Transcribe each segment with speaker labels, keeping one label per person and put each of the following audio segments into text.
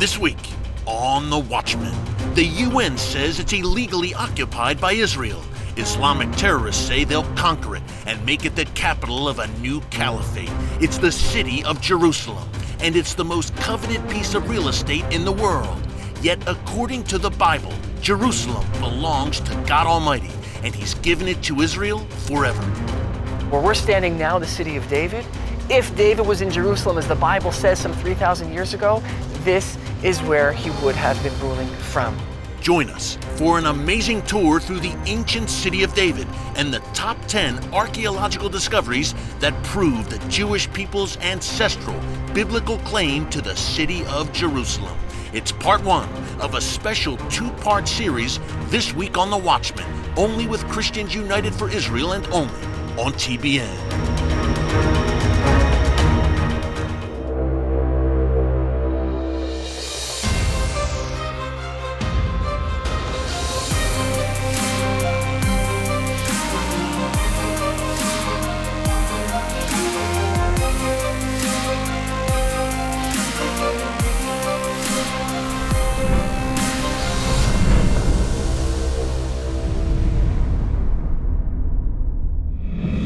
Speaker 1: This week on The Watchman, the UN says it's illegally occupied by Israel. Islamic terrorists say they'll conquer it and make it the capital of a new caliphate. It's the city of Jerusalem, and it's the most coveted piece of real estate in the world. Yet, according to the Bible, Jerusalem belongs to God Almighty, and He's given it to Israel forever.
Speaker 2: Where we're standing now, the city of David, if David was in Jerusalem, as the Bible says, some 3,000 years ago, this is where he would have been ruling from.
Speaker 1: Join us for an amazing tour through the ancient city of David and the top 10 archaeological discoveries that prove the Jewish people's ancestral biblical claim to the city of Jerusalem. It's part one of a special two-part series this week on The Watchman, only with Christians United for Israel and only on TBN.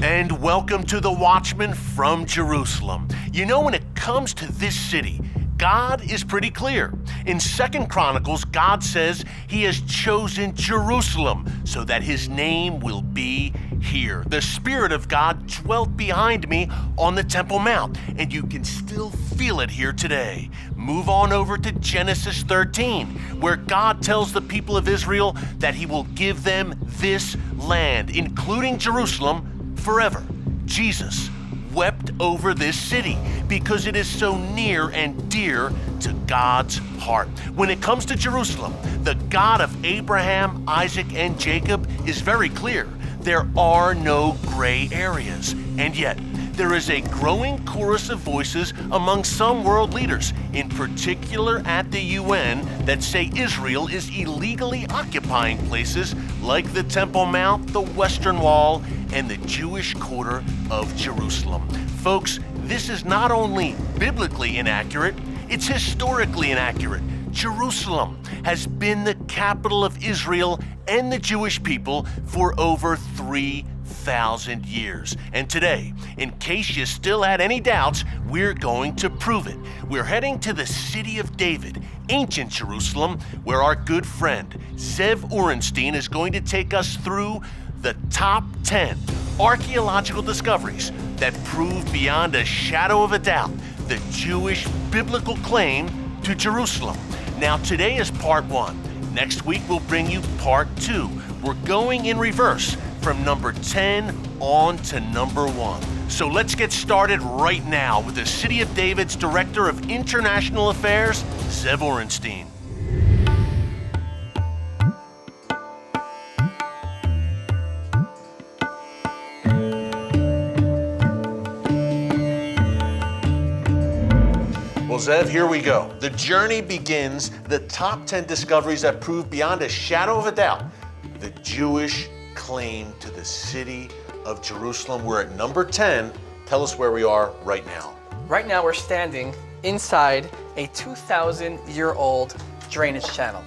Speaker 1: And welcome to The Watchman from Jerusalem. You know, when it comes to this city, God is pretty clear. In 2 Chronicles, God says He has chosen Jerusalem so that His name will be here. The Spirit of God dwelt behind me on the Temple Mount, and you can still feel it here today. Move on over to Genesis 13, where God tells the people of Israel that He will give them this land, including Jerusalem, forever. Jesus wept over this city because it is so near and dear to God's heart. When it comes to Jerusalem, the God of Abraham, Isaac, and Jacob is very clear. There are no gray areas. And yet, there is a growing chorus of voices among some world leaders, in particular at the UN, that say Israel is illegally occupying places like the Temple Mount, the Western Wall, and the Jewish quarter of Jerusalem. Folks, this is not only biblically inaccurate, it's historically inaccurate. Jerusalem has been the capital of Israel and the Jewish people for over 3,000 years. And today, in case you still had any doubts, we're going to prove it. We're heading to the city of David, ancient Jerusalem, where our good friend Zev Orenstein is going to take us through the top 10 archaeological discoveries that prove beyond a shadow of a doubt the Jewish biblical claim to Jerusalem. Now, today is part one. Next week, we'll bring you part two. We're going in reverse from number 10 on to number 1. So let's get started right now with the City of David's Director of International Affairs, Zev Orenstein. Well, Zev, here we go. The journey begins, the top 10 discoveries that prove beyond a shadow of a doubt the Jewish claim to the city of Jerusalem. We're at number 10. Tell us where we are right now.
Speaker 2: Right now we're standing inside a 2,000-year-old drainage channel.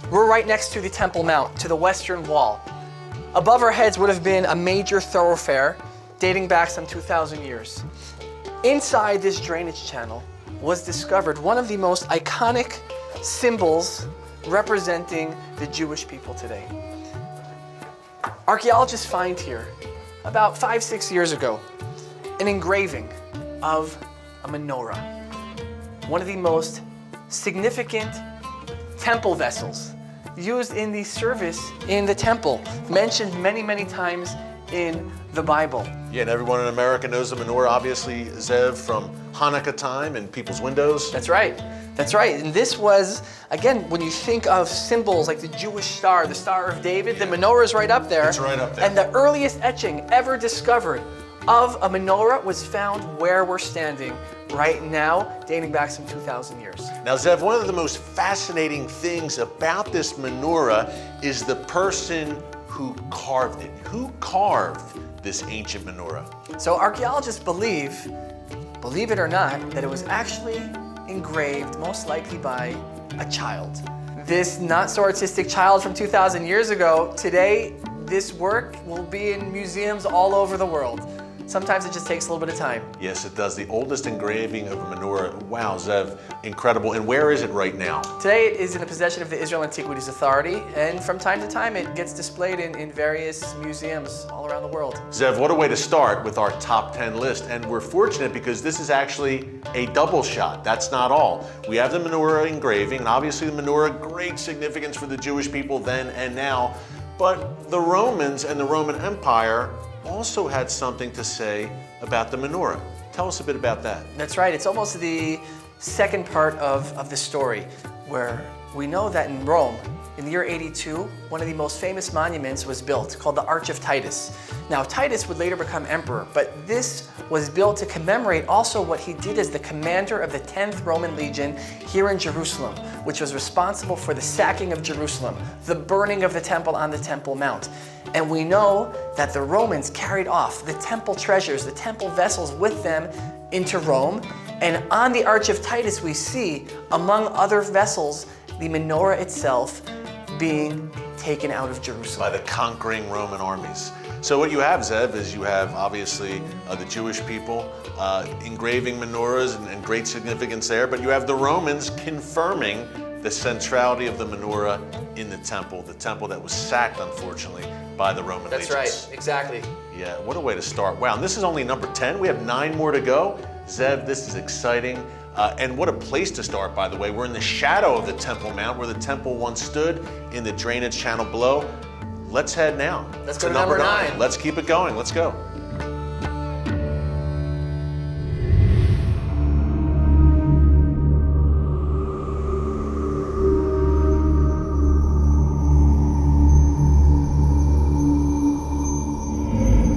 Speaker 2: We're right next to the Temple Mount, to the Western Wall. Above our heads would have been a major thoroughfare dating back some 2,000 years. Inside this drainage channel was discovered one of the most iconic symbols representing the Jewish people today. Archaeologists find here, about 5-6 years ago, an engraving of a menorah, one of the most significant temple vessels used in the service in the temple, mentioned many, many times in the Bible.
Speaker 1: Yeah, and everyone in America knows the menorah, obviously, Zev, from Hanukkah time and people's windows.
Speaker 2: That's right. That's right. And this was, again, when you think of symbols like the Jewish star, the Star of David, the menorah is right up there.
Speaker 1: It's right up there.
Speaker 2: And the earliest etching ever discovered of a menorah was found where we're standing right now, dating back some 2,000 years.
Speaker 1: Now, Zev, one of the most fascinating things about this menorah is the person who carved it. Who carved this ancient menorah?
Speaker 2: So archaeologists believe it or not, that it was actually engraved, most likely by a child. This not so artistic child from 2,000 years ago, today this work will be in museums all over the world. Sometimes it just takes a little bit of time.
Speaker 1: Yes, it does. The oldest engraving of a menorah. Wow, Zev, incredible. And where is it right now?
Speaker 2: Today it is in the possession of the Israel Antiquities Authority, and from time to time it gets displayed in various museums all around the world.
Speaker 1: Zev, what a way to start with our top 10 list. And we're fortunate because this is actually a double shot. That's not all. We have the menorah engraving, and obviously the menorah, great significance for the Jewish people then and now. But the Romans and the Roman Empire also had something to say about the menorah. Tell us a bit about that.
Speaker 2: That's right. It's almost the second part of the story, where we know that in Rome, in the year 82, one of the most famous monuments was built, called the Arch of Titus. Now, Titus would later become emperor, but this was built to commemorate also what he did as the commander of the 10th Roman Legion here in Jerusalem, which was responsible for the sacking of Jerusalem, the burning of the temple on the Temple Mount. And we know that the Romans carried off the temple treasures, the temple vessels with them into Rome. And on the Arch of Titus, we see, among other vessels, the menorah itself being taken out of Jerusalem.
Speaker 1: By the conquering Roman armies. So what you have, Zev, is you have obviously the Jewish people engraving menorahs and great significance there, but you have the Romans confirming the centrality of the menorah in the temple that was sacked, unfortunately, by the Roman legions.
Speaker 2: That's right, exactly.
Speaker 1: Yeah, what a way to start. Wow, and this is only number 10. We have 9 more to go. Zev, this is exciting. And what a place to start, by the way. We're in the shadow of the Temple Mount, where the temple once stood, in the drainage channel below. Let's head now.
Speaker 2: Let's go to number 9.
Speaker 1: Let's keep it going. Let's go.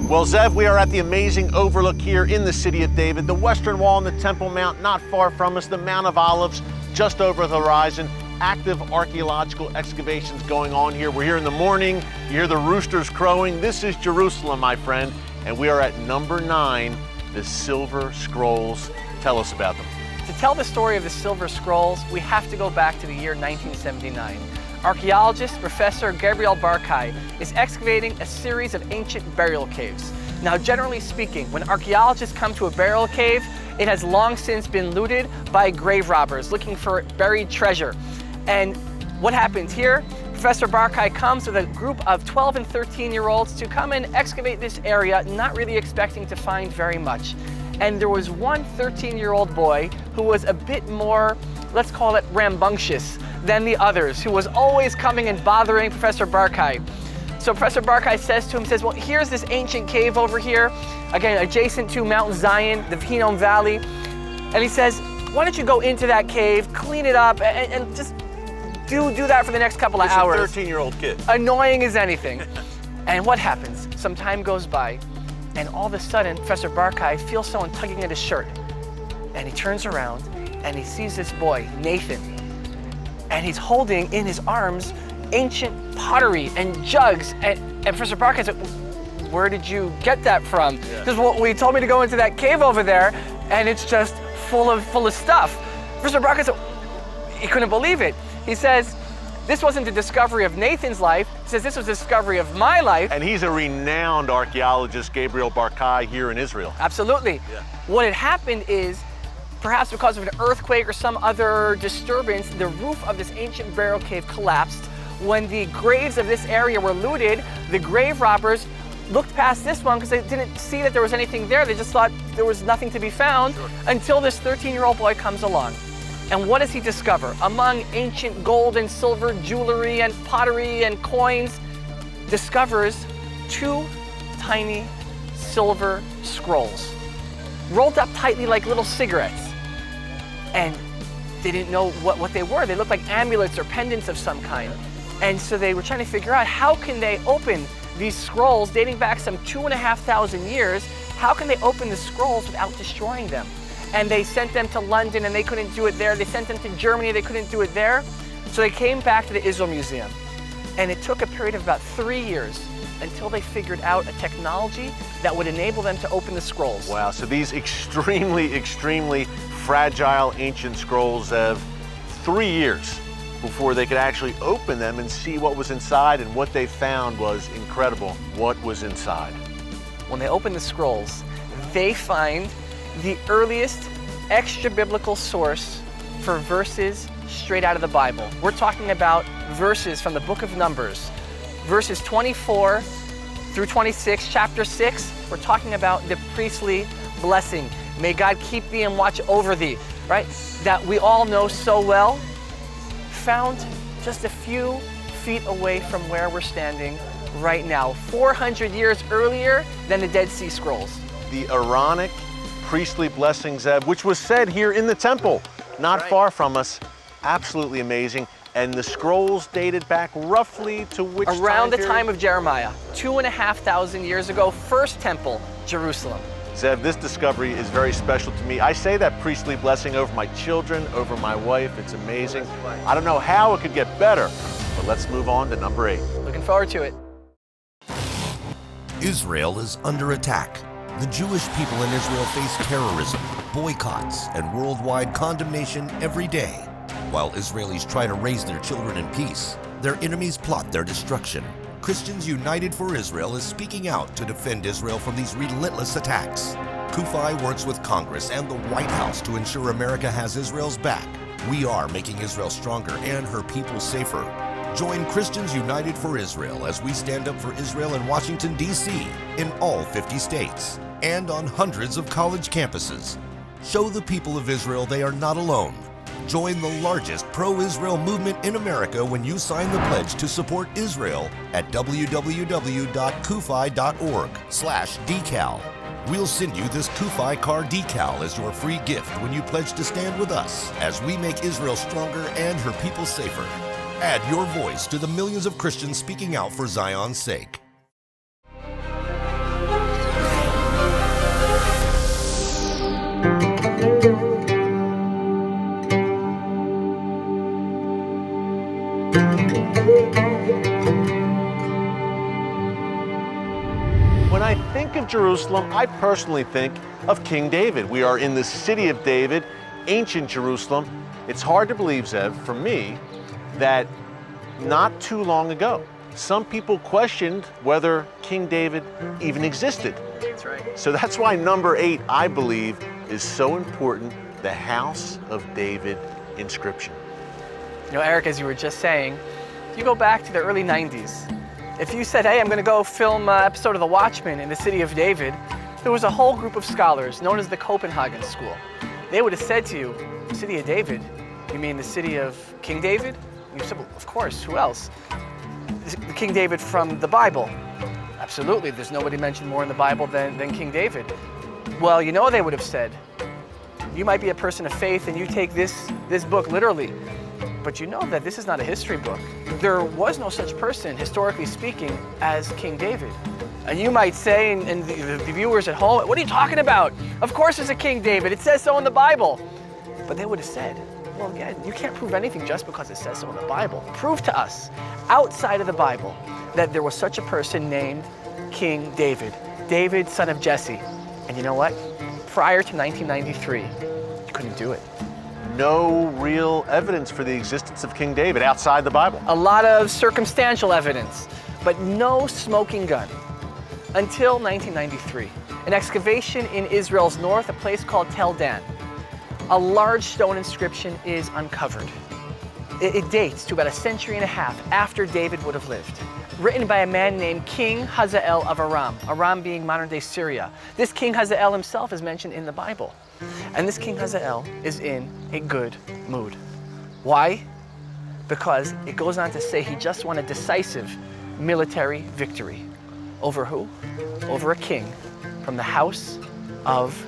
Speaker 1: Well, Zev, we are at the amazing overlook here in the city of David, the Western Wall and the Temple Mount not far from us, the Mount of Olives just over the horizon. Active archaeological excavations going on here. We're here in the morning, you hear the roosters crowing. This is Jerusalem, my friend, and we are at number 9, the Silver Scrolls. Tell us about them.
Speaker 2: To tell the story of the Silver Scrolls, we have to go back to the year 1979. Archaeologist Professor Gabriel Barkay is excavating a series of ancient burial caves. Now, generally speaking, when archaeologists come to a burial cave, it has long since been looted by grave robbers looking for buried treasure. And what happens here? Professor Barkay comes with a group of 12 and 13-year-olds to come and excavate this area, not really expecting to find very much. And there was one 13-year-old boy who was a bit more, let's call it rambunctious, than the others, who was always coming and bothering Professor Barkay. So Professor Barkay says to him, well, here's this ancient cave over here, again, adjacent to Mount Zion, the Hinnom Valley. And he says, why don't you go into that cave, clean it up, and just do that for the next couple of hours.
Speaker 1: It's a 13-year-old kid.
Speaker 2: Annoying as anything. And what happens? Some time goes by, and all of a sudden, Professor Barkay feels someone tugging at his shirt. And he turns around, and he sees this boy, Nathan. And he's holding in his arms ancient pottery and jugs. And Professor Barkay said, where did you get that from? Because well, he told me to go into that cave over there, and it's just full of stuff. Professor Barkay said, he couldn't believe it. He says, this wasn't the discovery of Nathan's life. He says, this was the discovery of my life.
Speaker 1: And he's a renowned archaeologist, Gabriel Barkay, here in Israel.
Speaker 2: Absolutely. Yeah. What had happened is, perhaps because of an earthquake or some other disturbance, the roof of this ancient burial cave collapsed. When the graves of this area were looted, the grave robbers looked past this one because they didn't see that there was anything there. They just thought there was nothing to be found until this 13-year-old boy comes along. And what does he discover? Among ancient gold and silver jewelry and pottery and coins, discovers 2 tiny silver scrolls, rolled up tightly like little cigarettes. And they didn't know what they were. They looked like amulets or pendants of some kind. And so they were trying to figure out, how can they open these scrolls dating back some 2,500 years? How can they open the scrolls without destroying them? And they sent them to London, and they couldn't do it there. They sent them to Germany, they couldn't do it there. So they came back to the Israel Museum. And it took a period of about 3 years until they figured out a technology that would enable them to open the scrolls.
Speaker 1: Wow, so these extremely fragile ancient scrolls have 3 years before they could actually open them and see what was inside, and what they found was incredible. What was inside?
Speaker 2: When they open the scrolls, they find the earliest extra-biblical source for verses straight out of the Bible. We're talking about verses from the book of Numbers, verses 24 through 26, chapter 6. We're talking about the priestly blessing. May God keep thee and watch over thee, right? That we all know so well, found just a few feet away from where we're standing right now, 400 years earlier than the Dead Sea Scrolls.
Speaker 1: The Aaronic priestly blessing, Zeb, which was said here in the temple, not far from us. Absolutely amazing. And the scrolls dated back roughly to which
Speaker 2: around
Speaker 1: time
Speaker 2: the
Speaker 1: period?
Speaker 2: time of Jeremiah, 2,500 years ago, first temple, Jerusalem.
Speaker 1: Zev, this discovery is very special to me. I say that priestly blessing over my children, over my wife. It's amazing. I don't know how it could get better, but let's move on to number 8.
Speaker 2: Looking forward to it.
Speaker 3: Israel is under attack. The Jewish people in Israel face terrorism, boycotts, and worldwide condemnation every day. While Israelis try to raise their children in peace, their enemies plot their destruction. Christians United for Israel is speaking out to defend Israel from these relentless attacks. CUFI works with Congress and the White House to ensure America has Israel's back. We are making Israel stronger and her people safer. Join Christians United for Israel as we stand up for Israel in Washington, D.C., in all 50 states, and on hundreds of college campuses. Show the people of Israel they are not alone. Join the largest pro-Israel movement in America when you sign the pledge to support Israel at www.kufi.org/decal. We'll send you this CUFI car decal as your free gift when you pledge to stand with us as we make Israel stronger and her people safer. Add your voice to the millions of Christians speaking out for Zion's sake.
Speaker 1: When I think of Jerusalem, I personally think of King David. We are in the city of David, ancient Jerusalem. It's hard to believe, Zev, for me, that not too long ago, some people questioned whether King David even existed.
Speaker 2: That's right.
Speaker 1: So that's why number 8, I believe, is so important, the House of David inscription.
Speaker 2: You know, Eric, as you were just saying, if you go back to the early 90s, if you said, hey, I'm going to go film an episode of The Watchman in the city of David, there was a whole group of scholars known as the Copenhagen School. They would have said to you, city of David? You mean the city of King David? And you said, well, of course, who else? The King David from the Bible. Absolutely, there's nobody mentioned more in the Bible than King David. Well, you know they would have said, you might be a person of faith and you take this book literally, but you know that this is not a history book. There was no such person, historically speaking, as King David. And you might say, and the viewers at home, what are you talking about? Of course there's a King David, it says so in the Bible. But they would have said, well, again, you can't prove anything just because it says so in the Bible. Prove to us, outside of the Bible, that there was such a person named King David. David, son of Jesse. And you know what? Prior to 1993, you couldn't do it.
Speaker 1: No real evidence for the existence of King David outside the Bible.
Speaker 2: A lot of circumstantial evidence, but no smoking gun. Until 1993, an excavation in Israel's north, a place called Tel Dan, a large stone inscription is uncovered. It dates to about a century and a half after David would have lived. Written by a man named King Hazael of Aram, Aram being modern-day Syria. This King Hazael himself is mentioned in the Bible. And this King Hazael is in a good mood. Why? Because it goes on to say he just won a decisive military victory. Over who? Over a king from the house of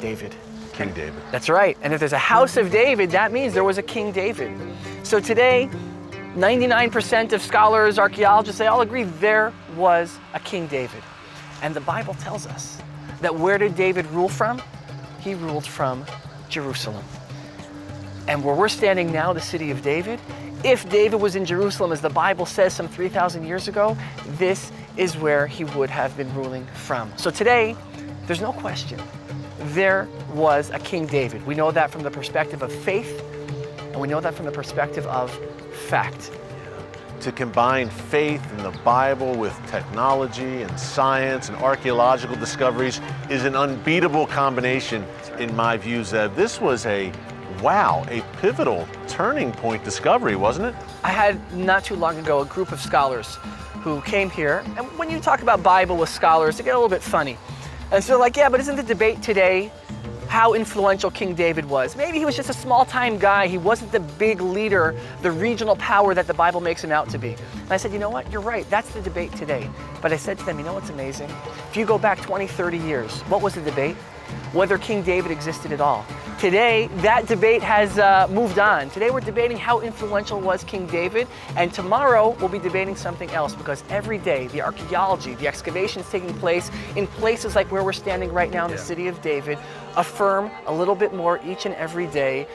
Speaker 2: David.
Speaker 1: King David.
Speaker 2: That's right. And if there's a house of David, that means there was a King David. So today, 99% of scholars, archaeologists, they all agree there was a King David. And the Bible tells us that where did David rule from? He ruled from Jerusalem. And where we're standing now, the city of David, if David was in Jerusalem, as the Bible says some 3,000 years ago, this is where he would have been ruling from. So today, there's no question, there was a King David. We know that from the perspective of faith, and we know that from the perspective of fact.
Speaker 1: To combine faith in the Bible with technology and science and archaeological discoveries is an unbeatable combination in my view, Zev. This was a pivotal turning point discovery, wasn't it?
Speaker 2: I had not too long ago a group of scholars who came here, and when you talk about Bible with scholars, they get a little bit funny. And so they're like, yeah, but isn't the debate today how influential King David was? Maybe he was just a small-time guy. He wasn't the big leader, the regional power that the Bible makes him out to be. And I said, you know what? You're right. That's the debate today. But I said to them, you know what's amazing? If you go back 20, 30 years, what was the debate? Whether King David existed at all. Today, that debate has moved on. Today, we're debating how influential was King David, and tomorrow, we'll be debating something else, because every day, the archaeology, the excavations taking place in places like where we're standing right now in the city of David, affirm a little bit more each and every day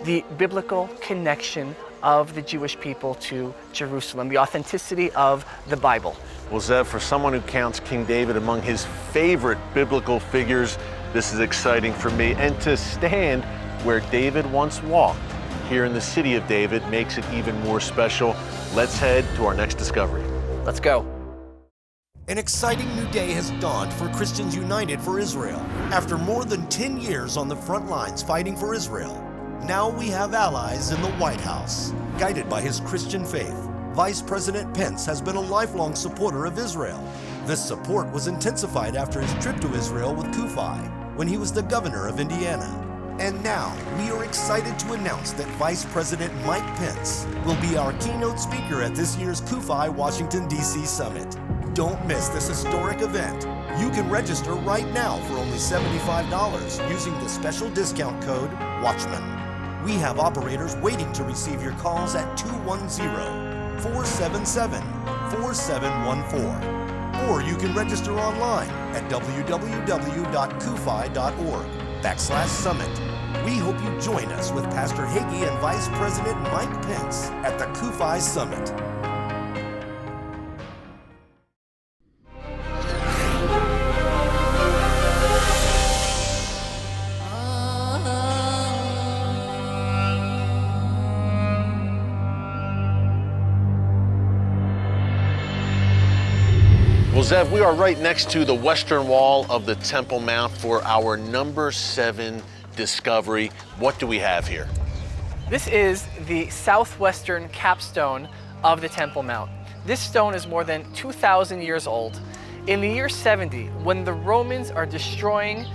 Speaker 2: the biblical connection of the Jewish people to Jerusalem, the authenticity of the Bible.
Speaker 1: Well, Zev, for someone who counts King David among his favorite biblical figures, this is exciting for me. And to stand where David once walked here in the city of David makes it even more special. Let's head to our next discovery.
Speaker 2: Let's go.
Speaker 3: An exciting new day has dawned for Christians United for Israel. After more than 10 years on the front lines fighting for Israel, now we have allies in the White House. Guided by his Christian faith, Vice President Pence has been a lifelong supporter of Israel. This support was intensified after his trip to Israel with CUFI, when he was the governor of Indiana. And now, we are excited to announce that Vice President Mike Pence will be our keynote speaker at this year's CUFI Washington, D.C. Summit. Don't miss this historic event. You can register right now for only $75 using the special discount code Watchman. We have operators waiting to receive your calls at 210-477-4714. Or you can register online at www.cufi.org/summit. We hope you join us with Pastor Hagee and Vice President Mike Pence at the CUFI Summit.
Speaker 1: Well, Zev, we are right next to the western wall of the Temple Mount for our number 7 discovery. What do we have here?
Speaker 2: This is the southwestern capstone of the Temple Mount. This stone is more than 2,000 years old. In the year 70, when the Romans are destroying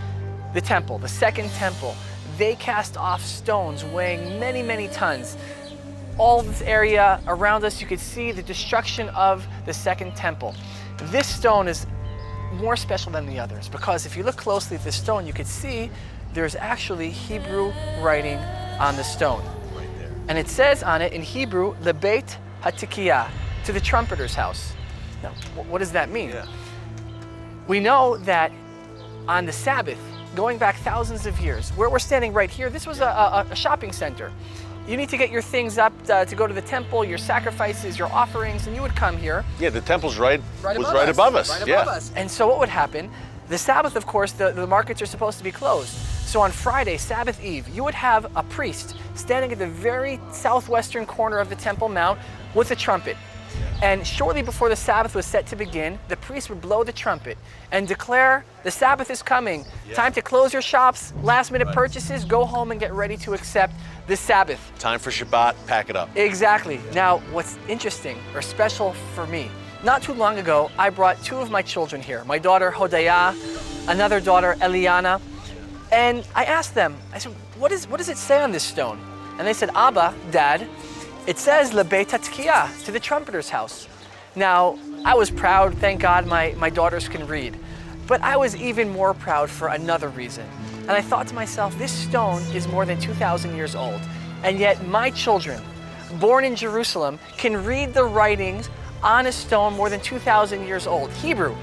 Speaker 2: the temple, the second temple, they cast off stones weighing many, many tons. All this area around us, you could see the destruction of the second temple. This stone is more special than the others because if you look closely at this stone, you could see there's actually Hebrew writing on the stone.
Speaker 1: Right there.
Speaker 2: And it says on it in Hebrew, the Beit HaTikiyah, to the Trumpeter's house. Now, what does that mean?
Speaker 1: Yeah.
Speaker 2: We know that on the Sabbath, going back thousands of years, where we're standing right here, this was a shopping center. You need to get your things up to go to the temple, your sacrifices, your offerings, and you would come here.
Speaker 1: Yeah, the temple's right above us.
Speaker 2: Right above us. And so what would happen? The Sabbath, of course, the markets are supposed to be closed. So on Friday, Sabbath Eve, you would have a priest standing at the very southwestern corner of the Temple Mount with a trumpet. And shortly before the Sabbath was set to begin, the priest would blow the trumpet and declare the Sabbath is coming.
Speaker 1: Yeah.
Speaker 2: Time to close your shops, last minute purchases, go home and get ready to accept the Sabbath.
Speaker 1: Time for Shabbat, pack it up.
Speaker 2: Exactly. Now, what's interesting or special for me, not too long ago, I brought 2 of my children here, my daughter Hodaya, another daughter Eliana, and I asked them, I said, what does it say on this stone? And they said, Abba, Dad, it says Le Beit HaTikiyah, to the Trumpeter's house. Now, I was proud, thank God my daughters can read, but I was even more proud for another reason. And I thought to myself, this stone is more than 2,000 years old, and yet my children, born in Jerusalem, can read the writings on a stone more than 2,000 years old, Hebrew,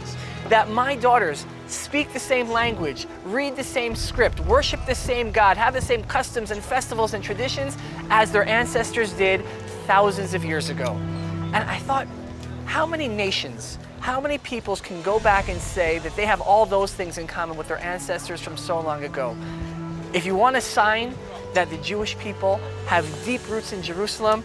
Speaker 2: that my daughters speak the same language, read the same script, worship the same God, have the same customs and festivals and traditions as their ancestors did thousands of years ago. And I thought, how many nations, How many peoples can go back and say that they have all those things in common with their ancestors from so long ago? If you want a sign that the Jewish people have deep roots in Jerusalem,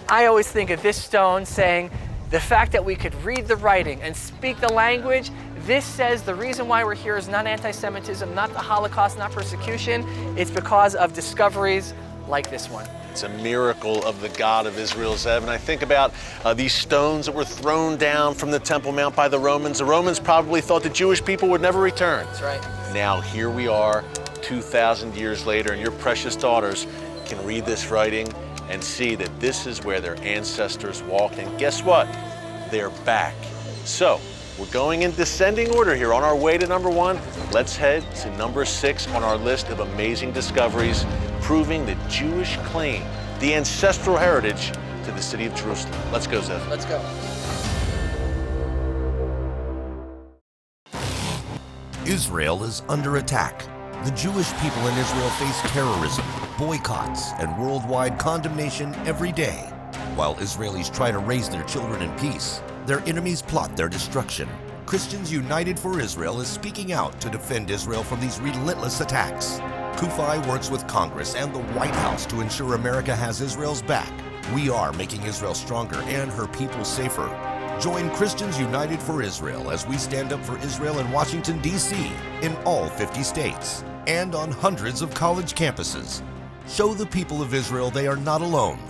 Speaker 2: I always think of this stone saying, the fact that we could read the writing and speak the language, this says the reason why we're here is not anti-Semitism, not the Holocaust, not persecution. It's because of discoveries like this one.
Speaker 1: It's a miracle of the God of Israel, Zev. And I think about these stones that were thrown down from the Temple Mount by the Romans. The Romans probably thought the Jewish people would never return.
Speaker 2: That's right.
Speaker 1: Now here we are, 2,000 years later, and your precious daughters can read this writing and see that this is where their ancestors walked. And guess what? They're back. So we're going in descending order here. On our way to number 1, let's head to number 6 on our list of amazing discoveries proving the Jewish claim, the ancestral heritage to the city of Jerusalem. Let's go, Zev.
Speaker 2: Let's go.
Speaker 3: Israel is under attack. The Jewish people in Israel face terrorism, boycotts, and worldwide condemnation every day. While Israelis try to raise their children in peace, their enemies plot their destruction. Christians United for Israel is speaking out to defend Israel from these relentless attacks. CUFI works with Congress and the White House to ensure America has Israel's back. We are making Israel stronger and her people safer. Join Christians United for Israel as we stand up for Israel in Washington, D.C., in all 50 states, and on hundreds of college campuses. Show the people of Israel they are not alone.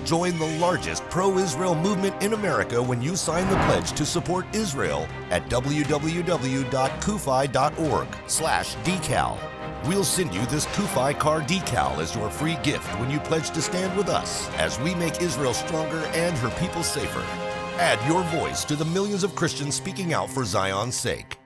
Speaker 3: Join the largest pro-Israel movement in America when you sign the pledge to support Israel at www.cufi.org/decal. We'll send you this CUFI car decal as your free gift when you pledge to stand with us as we make Israel stronger and her people safer. Add your voice to the millions of Christians speaking out for Zion's sake.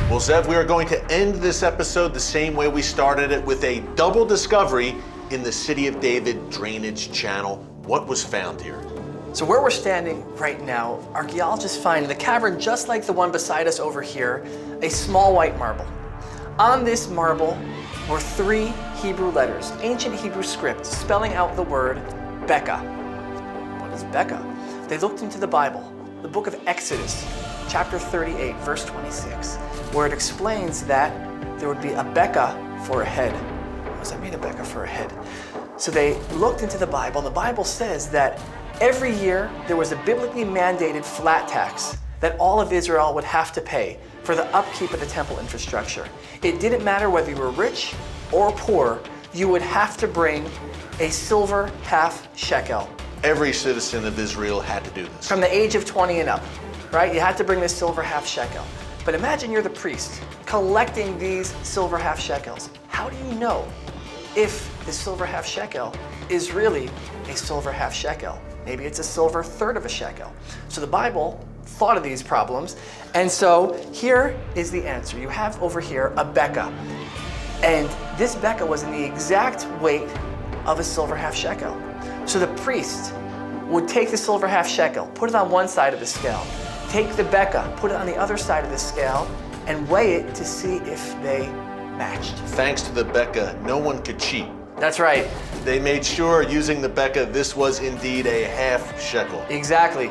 Speaker 1: Well, Zev, we are going to end this episode the same way we started it, with a double discovery in the City of David drainage channel. What was found here?
Speaker 2: So where we're standing right now, archaeologists find in the cavern, just like the one beside us over here, a small white marble. On this marble were 3 Hebrew letters, ancient Hebrew script, spelling out the word Becca. What is Becca? They looked into the Bible, the book of Exodus, chapter 38, verse 26, where it explains that there would be a Becca for a head. What does that mean, a Becca for a head? So they looked into the Bible, and the Bible says that every year there was a biblically mandated flat tax that all of Israel would have to pay for the upkeep of the temple infrastructure. It didn't matter whether you were rich or poor, you would have to bring a silver half shekel.
Speaker 1: Every citizen of Israel had to do this.
Speaker 2: From the age of 20 and up, right? You had to bring this silver half shekel. But imagine you're the priest collecting these silver half shekels. How do you know if the silver half shekel is really a silver half shekel? Maybe it's a silver third of a shekel. So the Bible thought of these problems, and so here is the answer. You have over here a Becca, and this Becca was in the exact weight of a silver half shekel. So the priest would take the silver half shekel, put it on one side of the scale, take the Becca, put it on the other side of the scale, and weigh it to see if they matched.
Speaker 1: Thanks to the Becca, no one could cheat.
Speaker 2: That's right.
Speaker 1: They made sure, using the Becca, this was indeed a half shekel.
Speaker 2: Exactly.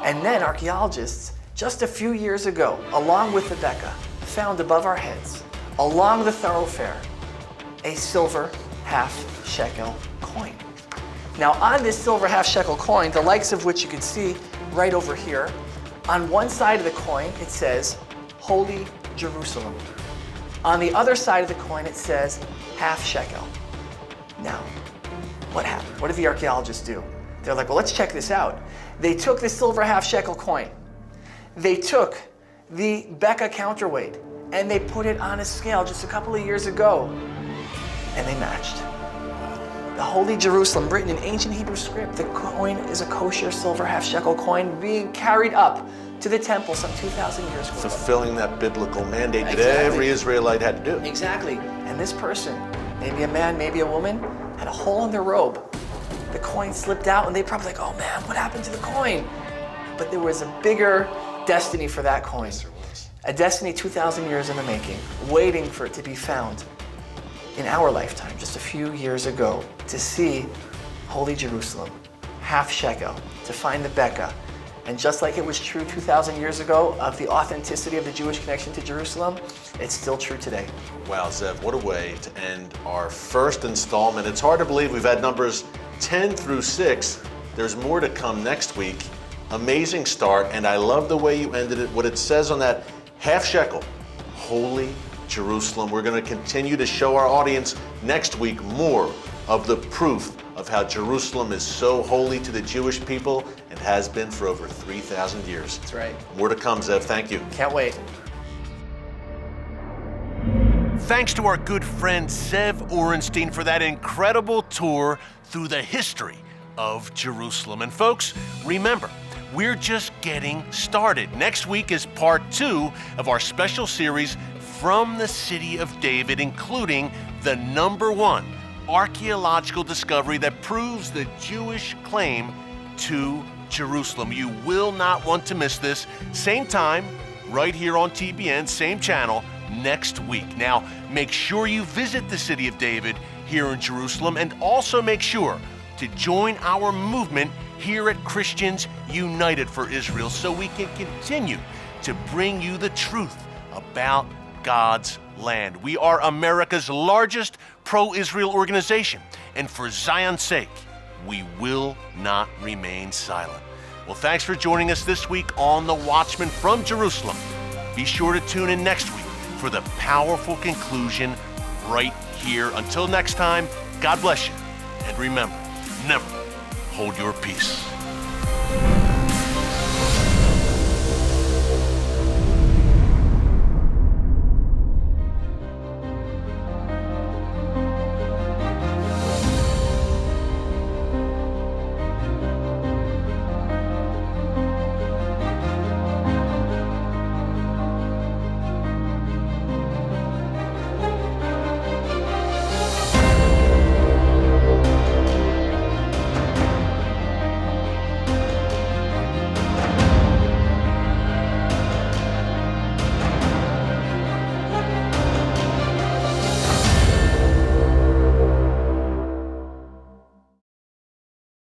Speaker 2: And then archaeologists, just a few years ago, along with the Becca, found above our heads, along the thoroughfare, a silver half shekel coin. Now on this silver half shekel coin, the likes of which you can see right over here, on one side of the coin it says, Holy Jerusalem. On the other side of the coin it says, half shekel. Now, what happened? What did the archaeologists do? They're like, well, let's check this out. They took the silver half shekel coin. They took the Becca counterweight and they put it on a scale just a couple of years ago, and they matched. The Holy Jerusalem, written in ancient Hebrew script, the coin is a kosher silver half shekel coin being carried up to the temple some 2,000 years ago.
Speaker 1: Fulfilling that biblical mandate that
Speaker 2: Exactly.
Speaker 1: every Israelite had to do.
Speaker 2: Exactly. And this person, maybe a man, maybe a woman, had a hole in their robe. The coin slipped out and they probably like, oh man, what happened to the coin? But there was a bigger destiny for that coin. A destiny 2,000 years in the making, waiting for it to be found in our lifetime, just a few years ago, to see Holy Jerusalem, half shekel, to find the Becca. And just like it was true 2,000 years ago of the authenticity of the Jewish connection to Jerusalem, it's still true today.
Speaker 4: Wow, Zev, what a way to end our first installment. It's hard to believe we've had numbers 10 through 6. There's more to come next week. Amazing start, and I love the way you ended it. What it says on that half shekel, Holy Jerusalem. We're going to continue to show our audience next week more of the proof of how Jerusalem is so holy to the Jewish people and has been for over 3,000 years.
Speaker 2: That's right.
Speaker 4: More to come, Zev. Thank you.
Speaker 2: Can't wait.
Speaker 1: Thanks to our good friend Zev Orenstein for that incredible tour through the history of Jerusalem. And folks, remember, we're just getting started. Next week is part 2 of our special series from the city of David, including the #1 archaeological discovery that proves the Jewish claim to Jerusalem. You will not want to miss this. Same time, right here on TBN, same channel, next week. Now, make sure you visit the city of David here in Jerusalem, and also make sure to join our movement here at Christians United for Israel so we can continue to bring you the truth about God's land. We are America's largest pro-Israel organization, and for Zion's sake, we will not remain silent. Well, thanks for joining us this week on The Watchman from Jerusalem. Be sure to tune in next week for the powerful conclusion right here. Until next time, God bless you, and remember, never hold your peace.